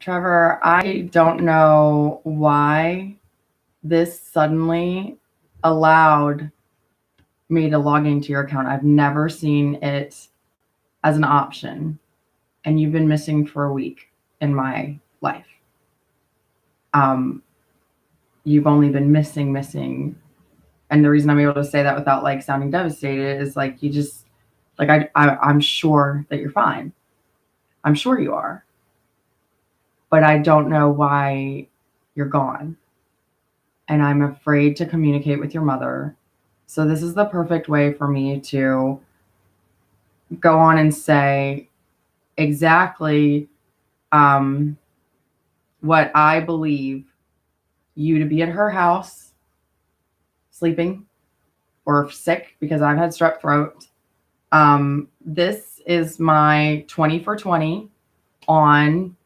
Trevor, I don't know why this suddenly allowed me to log into your account. I've never seen it as an option, and you've been missing for a week in my life. You've only been missing. And the reason I'm able to say that without like sounding devastated is like you just like I'm sure that you're fine. I'm sure you are. But I don't know why you're gone. And I'm afraid to communicate with your mother. So this is the perfect way for me to go on and say exactly what I believe you to be at her house, sleeping or sick because I've had strep throat. This is my 20 for 20 on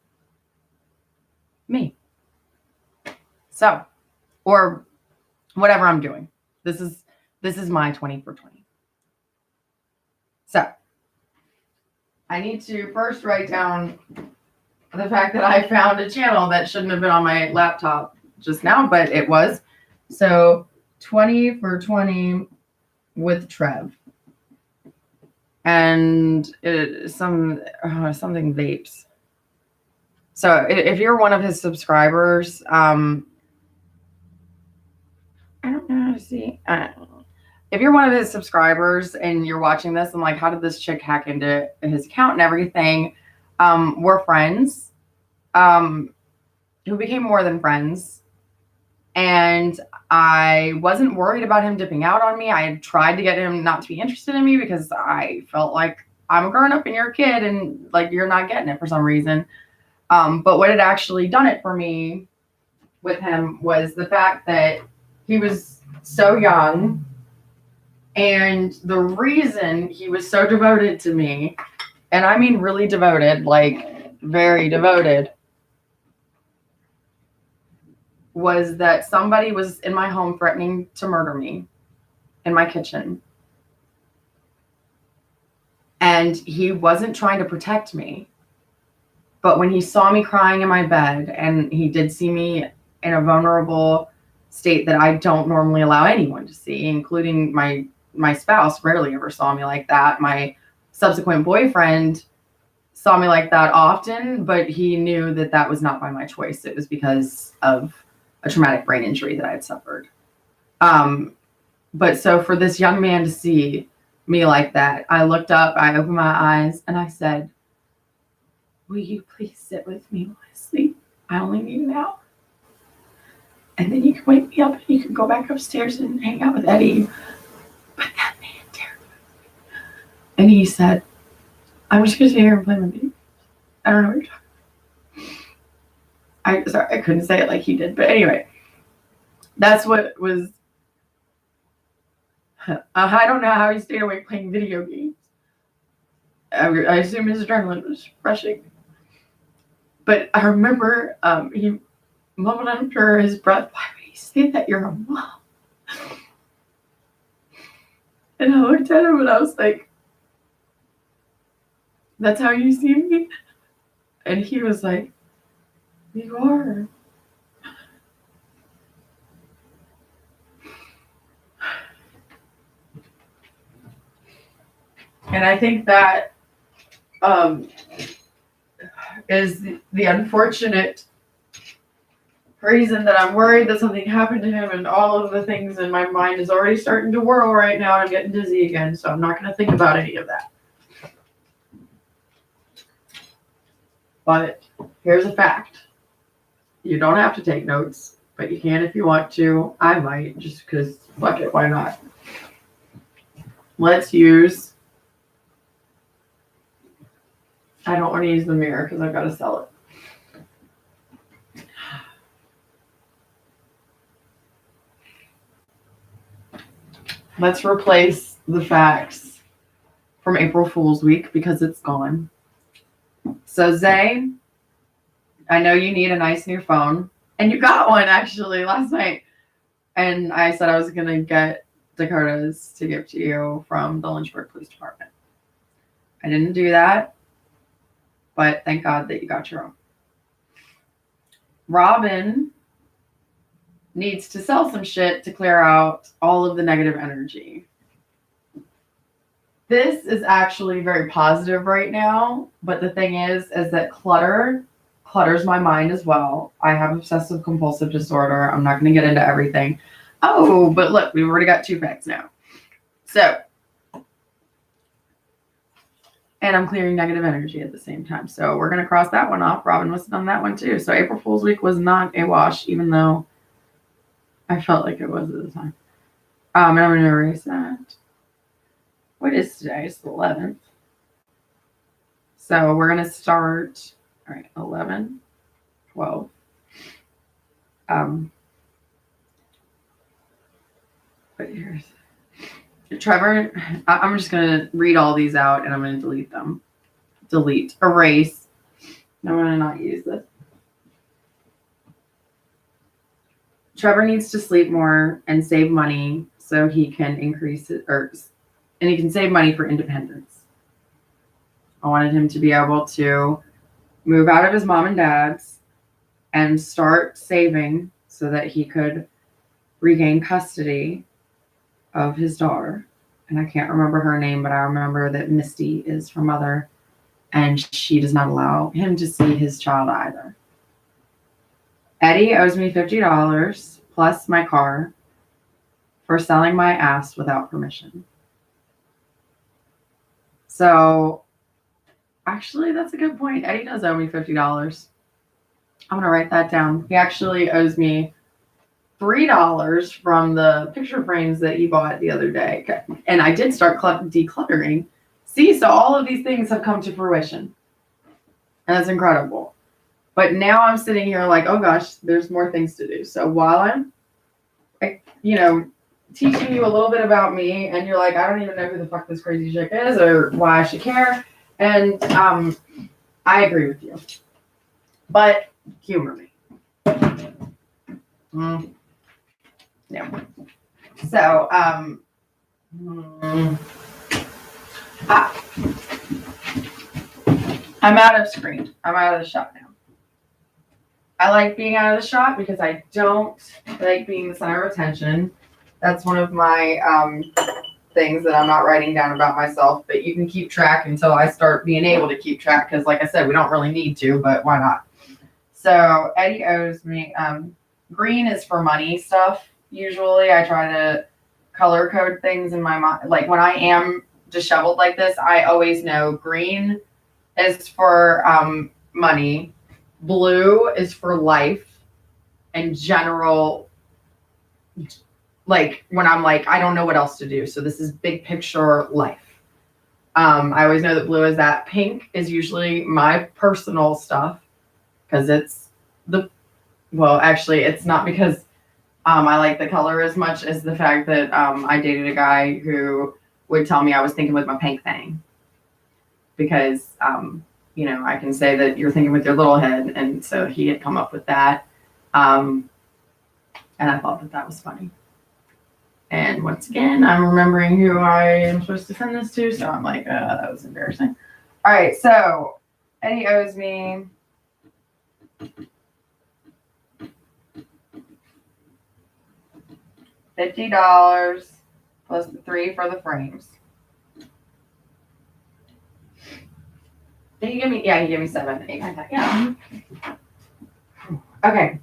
me. So, or whatever I'm doing. This is my 20 for 20. So, I need to first write down the fact that I found a channel that shouldn't have been on my laptop just now, but it was. So 20 for 20 with Trev. And something vapes. So if you're one of his subscribers, I don't know how to see. If you're one of his subscribers and you're watching this, I'm like, how did this chick hack into his account and everything? We're friends. Who became more than friends. And I wasn't worried about him dipping out on me. I had tried to get him not to be interested in me because I felt like I'm a grown up and you're a kid and like you're not getting it for some reason. But what had actually done it for me with him was the fact that he was so young. And the reason he was so devoted to me, and I mean really devoted, like very devoted, was that somebody was in my home threatening to murder me in my kitchen. And he wasn't trying to protect me. But when he saw me crying in my bed, and he did see me in a vulnerable state that I don't normally allow anyone to see, including my spouse rarely ever saw me like that. My subsequent boyfriend saw me like that often, but he knew that that was not by my choice. It was because of a traumatic brain injury that I had suffered. But so for this young man to see me like that, I looked up, I opened my eyes, and I said, will you please sit with me while I sleep? I only need an hour. And then you can wake me up and you can go back upstairs and hang out with Eddie. But that man terrified me. And he said, I'm just going to sit here and play my video. I don't know what you're talking about. I couldn't say it like he did. But anyway, that's what was. I don't know how he stayed awake playing video games. I assume his adrenaline was rushing. But I remember he mumbled under his breath, why would he say that you're a mom? And I looked at him and I was like, that's how you see me? And he was like, you are. And I think that is the unfortunate reason that I'm worried that something happened to him, and all of the things in my mind is already starting to whirl right now, and I'm getting dizzy again, so I'm not going to think about any of that. But here's a fact. You don't have to take notes, but you can if you want to. I might, just because, fuck it, why not? Let's use... I don't want to use the mirror because I've got to sell it. Let's replace the facts from April Fool's Week because it's gone. So Zay, I know you need a nice new phone. And you got one actually last night. And I said I was going to get Dakota's to give to you from the Lynchburg Police Department. I didn't do that. But thank God that you got your own. Robin needs to sell some shit to clear out all of the negative energy. This is actually very positive right now, but the thing is that clutters my mind as well. I have obsessive compulsive disorder. I'm not going to get into everything. Oh, but look, we've already got 2 facts now. So, and I'm clearing negative energy at the same time. So we're going to cross that one off. Robin must have done that one too. So April Fool's Week was not a wash, even though I felt like it was at the time. And I'm going to erase that. What is today? It's the 11th. So we're going to start, all right, 11, 12. But here's Trevor. I'm just going to read all these out and I'm going to delete them. Delete, erase. I'm going to not use this. Trevor needs to sleep more and save money so he can increase it, and he can save money for independence. I wanted him to be able to move out of his mom and dad's and start saving so that he could regain custody of his daughter. And I can't remember her name, but I remember that Misty is her mother, and she does not allow him to see his child either. Eddie owes me $50 plus my car for selling my ass without permission. So, actually, that's a good point. Eddie does owe me $50. I'm going to write that down. He actually owes me $3 from the picture frames that he bought the other day. And I did start decluttering. See, so all of these things have come to fruition. And that's incredible. But now I'm sitting here like, oh gosh, there's more things to do. So while I'm, teaching you a little bit about me, and you're like, I don't even know who the fuck this crazy chick is or why I should care. And I agree with you. But humor me. Yeah. So, I'm out of screen. I'm out of the shot now. I like being out of the shot because I don't like being the center of attention. That's one of my things that I'm not writing down about myself, but you can keep track until I start being able to keep track because, like I said, we don't really need to, but why not? So Eddie owes me, green is for money stuff. Usually I try to color code things in my mind. Like when I am disheveled like this, I always know green is for money. Blue is for life and general, like when I'm like, I don't know what else to do. So this is big picture life. I always know that blue is that. Pink is usually my personal stuff because it's actually it's not because I like the color as much as the fact that I dated a guy who would tell me I was thinking with my pink thing because I can say that you're thinking with your little head, and so he had come up with that, and I thought that was funny. And once again, I'm remembering who I am supposed to send this to, so I'm like, that was embarrassing. All right, so Eddie owes me $50 plus the $3 for the frames. Did he give me? Yeah, he gave me 7, 8, 9, 10. Yeah. Okay.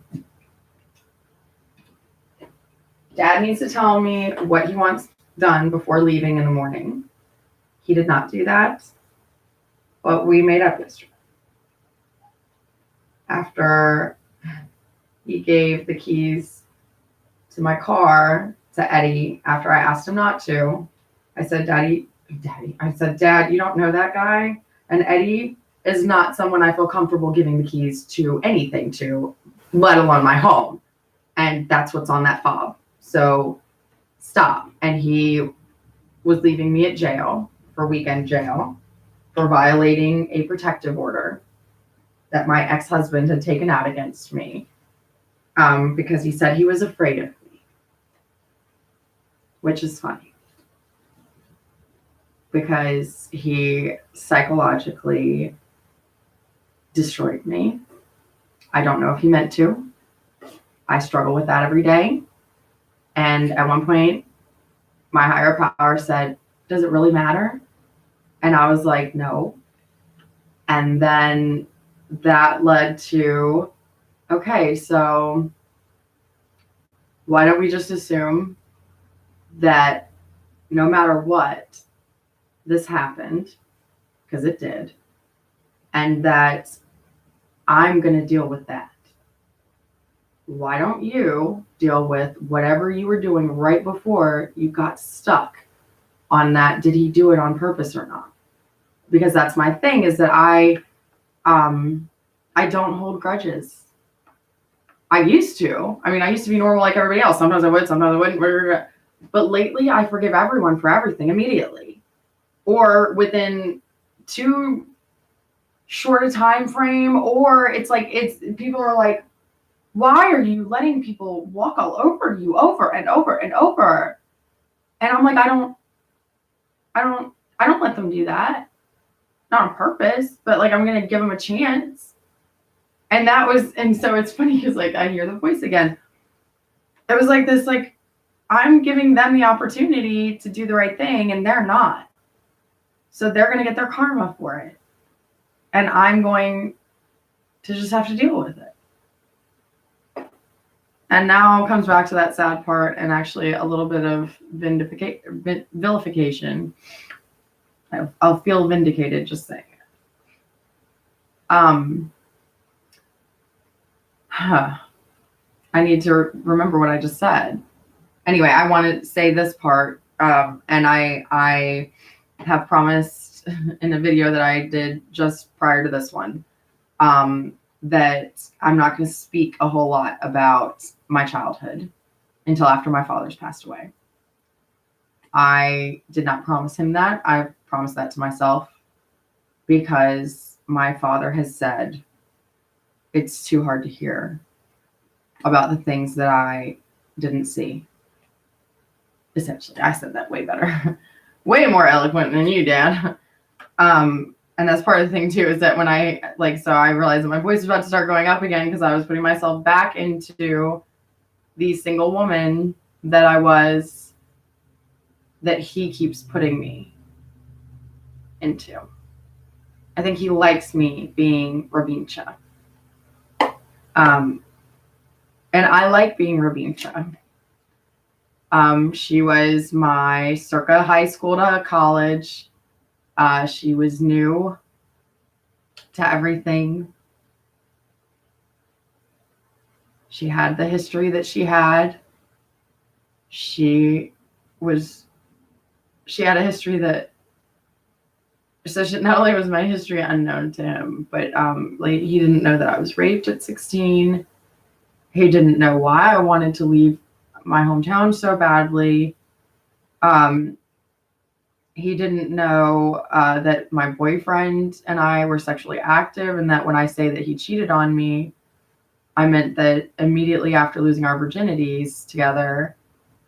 Dad needs to tell me what he wants done before leaving in the morning. He did not do that, but we made up yesterday. After he gave the keys to my car to Eddie, after I asked him not to, I said, Dad, you don't know that guy? And Eddie is not someone I feel comfortable giving the keys to anything to, let alone my home. And that's what's on that fob. So stop. And he was leaving me at jail for weekend jail for violating a protective order that my ex-husband had taken out against me because he said he was afraid of me, which is funny because he psychologically destroyed me. I don't know if he meant to. I struggle with that every day. And at one point, my higher power said, does it really matter? And I was like, no. And then that led to, okay, so why don't we just assume that no matter what, this happened, because it did, and that I'm going to deal with that. Why don't you deal with whatever you were doing right before you got stuck on that? Did he do it on purpose or not? Because that's my thing, is that I don't hold grudges. I used to. I mean, I used to be normal like everybody else. Sometimes I would, sometimes I wouldn't. But lately, I forgive everyone for everything immediately, or within too short a time frame. Or it's people are like, why are you letting people walk all over you over and over and over? And I'm like, I don't let them do that. Not on purpose, but like, I'm going to give them a chance. And so it's funny because like, I hear the voice again. It was like this, like, I'm giving them the opportunity to do the right thing and they're not. So they're going to get their karma for it. And I'm going to just have to deal with it. And now it comes back to that sad part and actually a little bit of vilification. I'll feel vindicated just saying it. I need to remember what I just said. Anyway, I want to say this part, and I have promised in a video that I did just prior to this one, that I'm not going to speak a whole lot about my childhood until after my father's passed away. I did not promise him that. I promised that to myself because my father has said it's too hard to hear about the things that I didn't see. Essentially, I said that way better, way more eloquent than you, Dad. And that's part of the thing too, is that when I realized that my voice was about to start going up again because I was putting myself back into the single woman that I was, that he keeps putting me into. I think he likes me being Rabincha. And I like being Rabincha. She was my circa high school to college. She was new to everything. She had the history that she had. She had a history that, so not only was my history unknown to him, but he didn't know that I was raped at 16. He didn't know why I wanted to leave my hometown so badly. He didn't know that my boyfriend and I were sexually active, and that when I say that he cheated on me, I meant that immediately after losing our virginities together,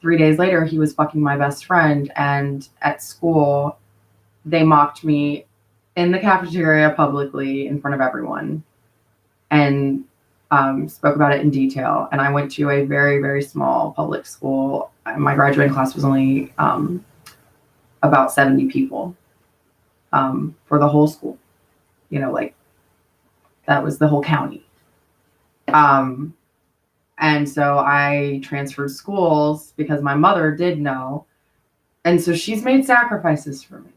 3 days later, he was fucking my best friend. And at school, they mocked me in the cafeteria publicly in front of everyone and spoke about it in detail. And I went to a very, very small public school. My graduating class was only about 70 people for the whole school. That was the whole county. And so I transferred schools because my mother did know. And so she's made sacrifices for me.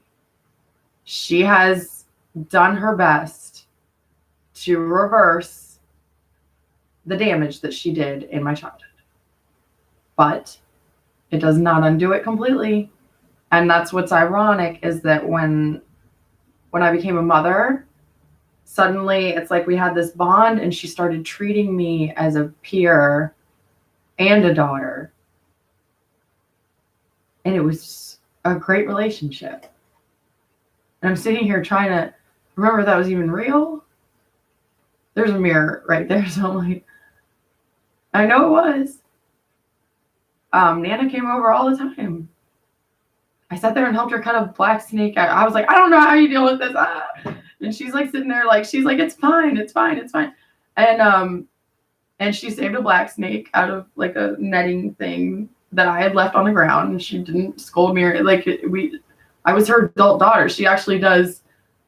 She has done her best to reverse the damage that she did in my childhood. But it does not undo it completely. And that's what's ironic, is that when I became a mother, suddenly it's like we had this bond and she started treating me as a peer and a daughter. And it was a great relationship. And I'm sitting here trying to remember if that was even real. There's a mirror right there. So I'm like, I know it was. Nana came over all the time. I sat there and helped her cut a black snake out. I was like, I don't know how you deal with this. And she's like sitting there, like, she's like, it's fine. And she saved a black snake out of like a netting thing that I had left on the ground, and she didn't scold me or like I was her adult daughter. She actually does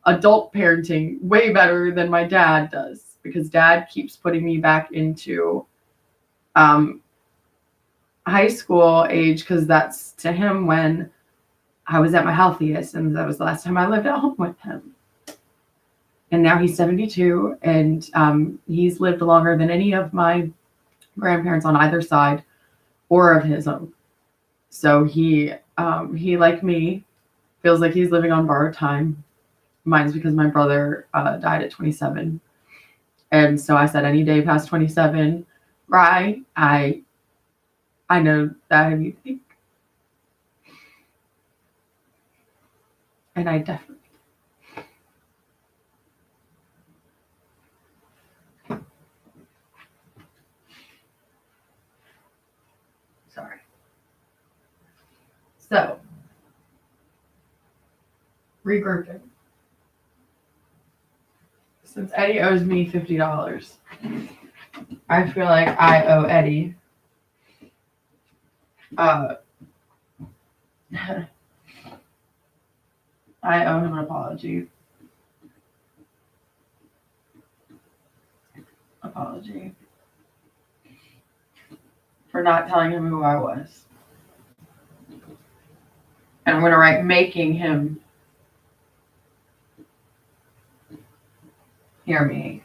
adult parenting way better than my dad does, because dad keeps putting me back into high school age, because that's to him when I was at my healthiest, and that was the last time I lived at home with him. And now he's 72, and he's lived longer than any of my grandparents on either side or of his own. So he like me feels like he's living on borrowed time. Mine is because my brother died at 27. And so I said, any day past 27, right, I know that you think. And I definitely. Sorry. So, regrouping. Since Eddie owes me $50, I feel like I owe Eddie I owe him an apology. For not telling him who I was. And I'm going to write making him hear me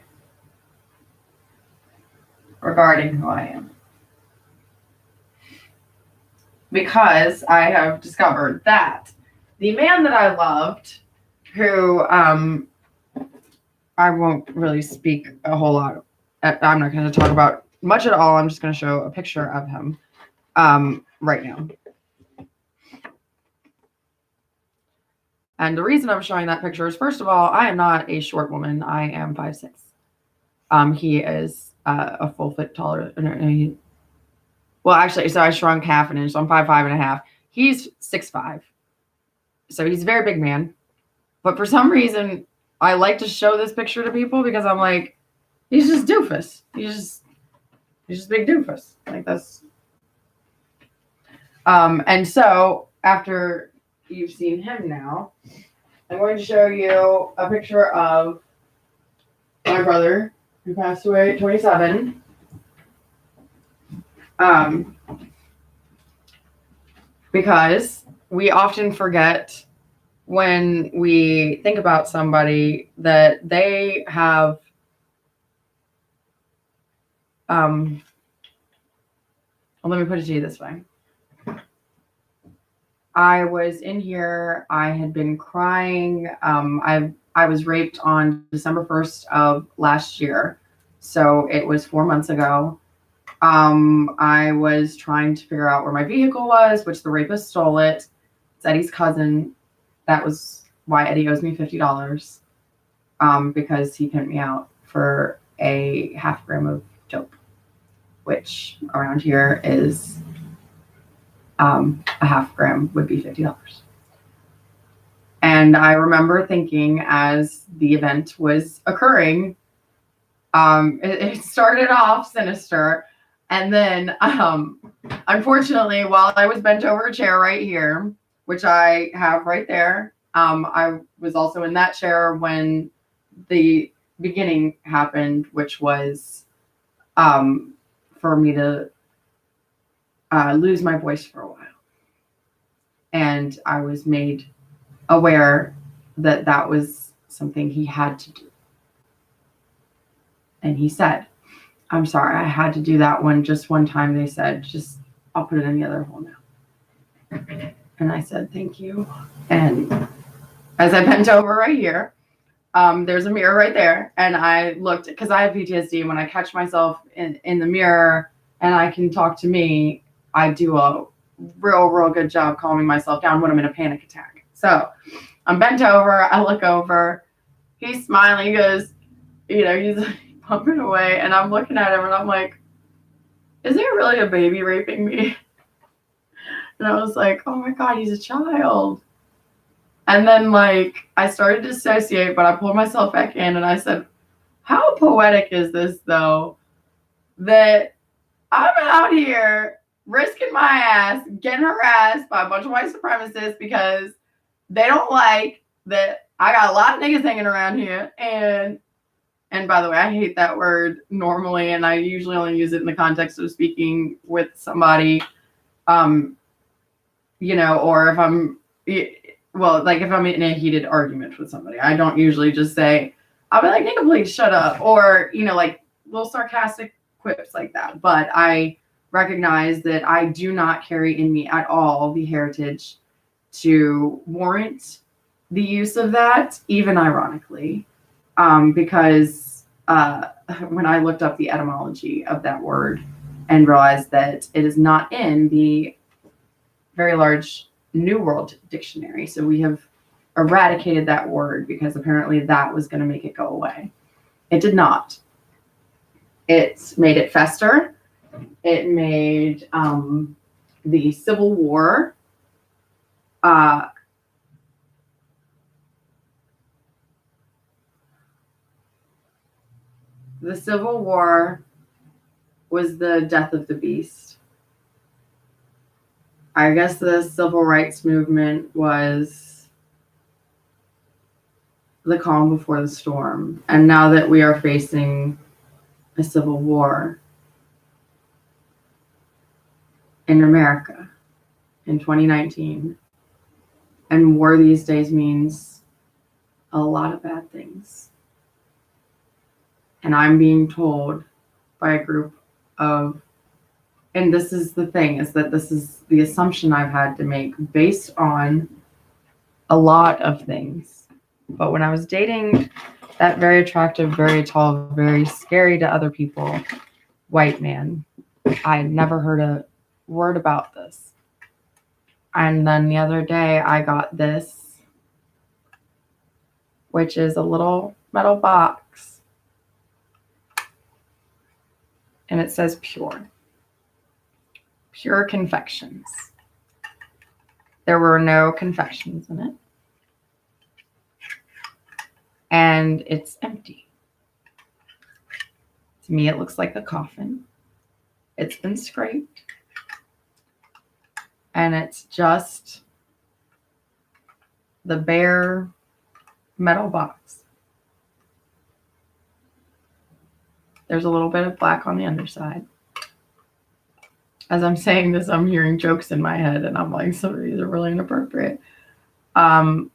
regarding who I am. Because I have discovered that the man that I loved, who I won't really speak a whole lot, I'm not going to talk about much at all. I'm just going to show a picture of him right now. And the reason I'm showing that picture is, first of all, I am not a short woman. I am 5'6". He is a full foot taller. Well, actually, so I shrunk half an inch, so I'm 5'5.5". He's 6'5". So he's a very big man. But for some reason, I like to show this picture to people because I'm like, he's just doofus. He's just big doofus. Like this. And so after you've seen him now, I'm going to show you a picture of my brother who passed away at 27. Because we often forget when we think about somebody that they have well, let me put it to you this way. I was in here, I had been crying. I was raped on December 1st of last year. So it was 4 months ago. I was trying to figure out where my vehicle was, which the rapist stole it. It's Eddie's cousin. That was why Eddie owes me $50. Because he pimped me out for a half gram of dope, which around here is a half gram would be $50. And I remember thinking as the event was occurring, it started off sinister. And then, unfortunately, while I was bent over a chair right here, which I have right there, I was also in that chair when the beginning happened, which was for me to lose my voice for a while. And I was made aware that that was something he had to do. And he said, I'm sorry, I had to do that just one time. They said, just, I'll put it in the other hole now. And I said, thank you. And as I bent over right here, there's a mirror right there. And I looked, because I have PTSD. And when I catch myself in the mirror and I can talk to me, I do a real good job calming myself down when I'm in a panic attack. So I'm bent over. I look over. He's smiling. He goes, he's pumping away. And I'm looking at him and I'm like, is there really a baby raping me? And I was like, oh my God, he's a child. And then I started to dissociate, but I pulled myself back in and I said, How poetic is this, though, that I'm out here risking my ass, getting harassed by a bunch of white supremacists because they don't like that I got a lot of niggas hanging around here. And by the way, I hate that word normally, and I usually only use it in the context of speaking with somebody, or if I'm, like if I'm in a heated argument with somebody, I don't usually just say, I'll be like, nigga, please shut up. Or, like little sarcastic quips like that. But I recognize that I do not carry in me at all the heritage to warrant the use of that, even ironically, because when I looked up the etymology of that word and realized that it is not in the very large New World Dictionary. So we have eradicated that word because apparently that was going to make it go away. It did not. It made it fester. It made the Civil War the Civil War was the death of the beast. I guess the civil rights movement was the calm before the storm. And now that we are facing a civil war in America in 2019, and war these days means a lot of bad things. And I'm being told by a group of, and this is the thing, is that this is the assumption I've had to make based on a lot of things. But when I was dating that very attractive, very tall, very scary to other people white man, I had never heard a word about this. And then the other day I got this, which is a little metal box. And it says pure. Pure confections. There were no confections in it. And it's empty. To me, it looks like a coffin. It's been scraped. And it's just the bare metal box. There's a little bit of black on the underside. As I'm saying this, I'm hearing jokes in my head, and I'm like, some of these are really inappropriate. But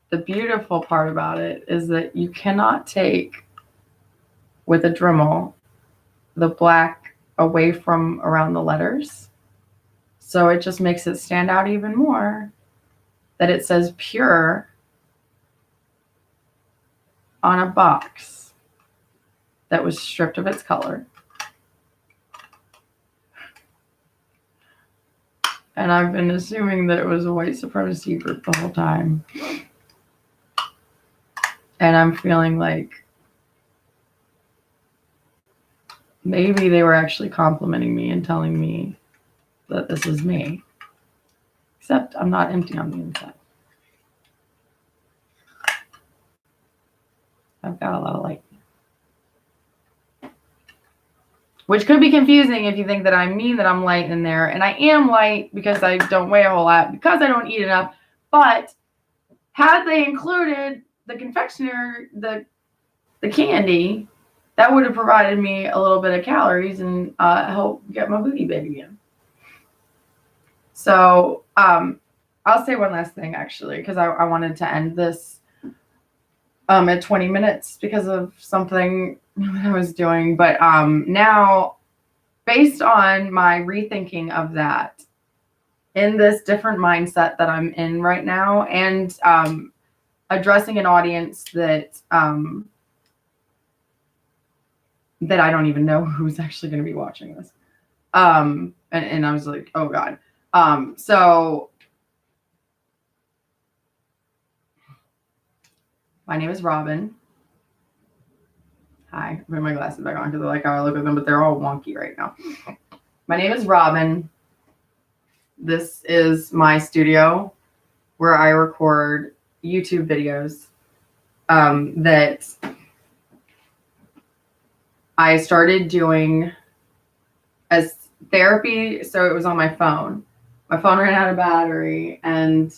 the beautiful part about it is that you cannot take, with a Dremel, the black away from around the letters. So it just makes it stand out even more that it says pure on a box that was stripped of its color. And I've been assuming that it was a white supremacy group the whole time. And I'm feeling like maybe they were actually complimenting me and telling me that this is me. Except I'm not empty on the inside. I've got a lot of light. Which could be confusing if you think that I mean that I'm light in there. And I am light because I don't weigh a whole lot, because I don't eat enough. But had they included the confectioner, the candy, that would have provided me a little bit of calories and help get my booty big again. So I'll say one last thing, actually, because I wanted to end this at 20 minutes because of something that I was doing. But now, based on my rethinking of that, in this different mindset that I'm in right now, and addressing an audience that that I don't even know who's actually going to be watching this. And I was like, oh God. So my name is Robin. Hi, I'm putting my glasses back on because I like how I look at them, but they're all wonky right now. My name is Robin. This is my studio where I record YouTube videos. that I started doing as therapy. So it was on my phone. My phone ran out of battery, and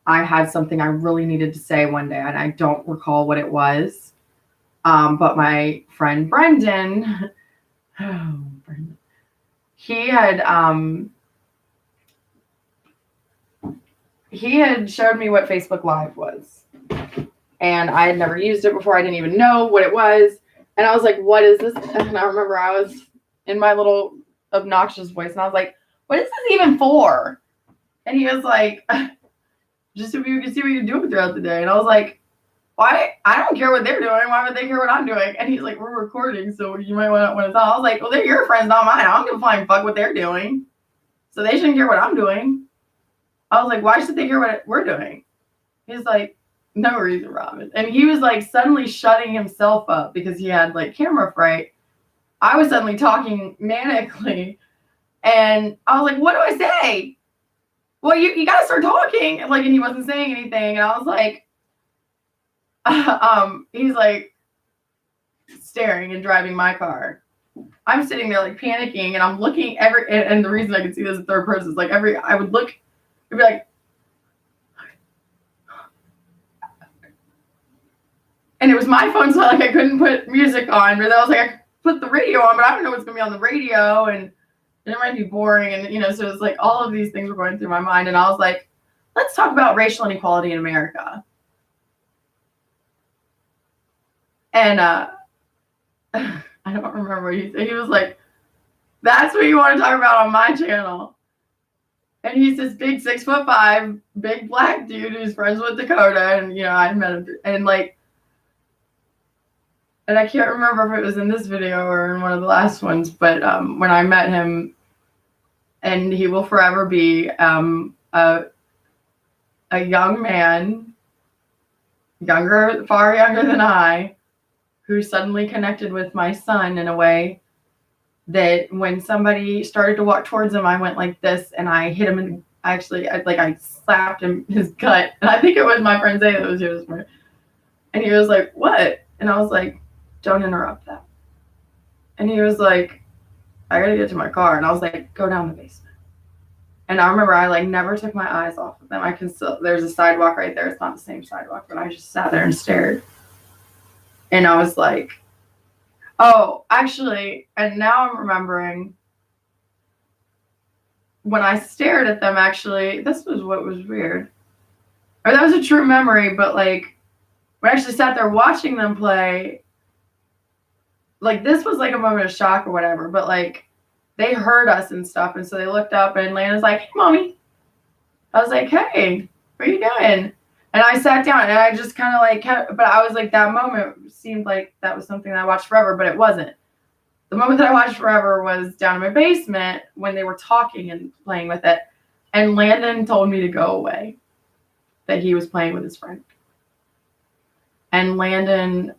I had something I really needed to say one day, and I don't recall what it was. But my friend Brendan, he had showed me what Facebook Live was. And I had never used it before. I didn't even know what it was. And I was like, what is this? And I remember I was in my little obnoxious voice, and I was like, what is this even for? And he was like, just so you can see what you're doing throughout the day. And I was like, why? I don't care what they're doing. Why would they care what I'm doing? And he's like, we're recording, so you might want to tell. I was like, well, they're your friends, not mine. I don't give a flying fuck what they're doing. So they shouldn't care what I'm doing. I was like, why should they hear what we're doing? He's like, no reason, Robin. And he was like suddenly shutting himself up because he had like camera fright. I was suddenly talking manically, and I was like, what do I say? Well, you got to start talking. Like, and he wasn't saying anything. And I was like, he's like staring and driving my car. I'm sitting there like panicking, and I'm looking and the reason I can see this in third person is like I would look, it'd be like, and it was my phone, so like I couldn't put music on, but I was like, I could put the radio on, but I don't know what's gonna be on the radio, and it might be boring, and so it's like all of these things were going through my mind, and I was like, let's talk about racial inequality in America. And I don't remember what he said. He was like, that's what you want to talk about on my channel. And he's this big 6'5", big black dude who's friends with Dakota, and I met him, and like, and I can't remember if it was in this video or in one of the last ones, but when I met him, and he will forever be a young man, far younger than I, who suddenly connected with my son in a way that when somebody started to walk towards him, I went like this, and I hit him, and I slapped him his gut. And I think it was my friend Zay that was here this morning. And he was like, what? And I was like, don't interrupt that. And he was like, I gotta get to my car. And I was like, go down the basement. And I remember I like never took my eyes off of them. I can still, there's a sidewalk right there. It's not the same sidewalk, but I just sat there and stared. And I was like, oh, actually, and now I'm remembering when I stared at them, actually, this was what was weird. Or that was a true memory, but like, when I actually sat there watching them play, like this was like a moment of shock or whatever, but like, they heard us and stuff, and so they looked up, and Lana's like, hey, mommy. I was like, hey, what are you doing? And I sat down, and I just kind of like kept, but I was like, that moment seemed like that was something that I watched forever, but it wasn't. The moment that I watched forever was down in my basement when they were talking and playing with it. And Landon told me to go away, that he was playing with his friend. And Landon,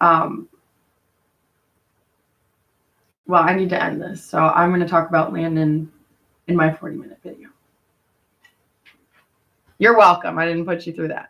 well, I need to end this. So I'm going to talk about Landon in my 40-minute video. You're welcome. I didn't put you through that.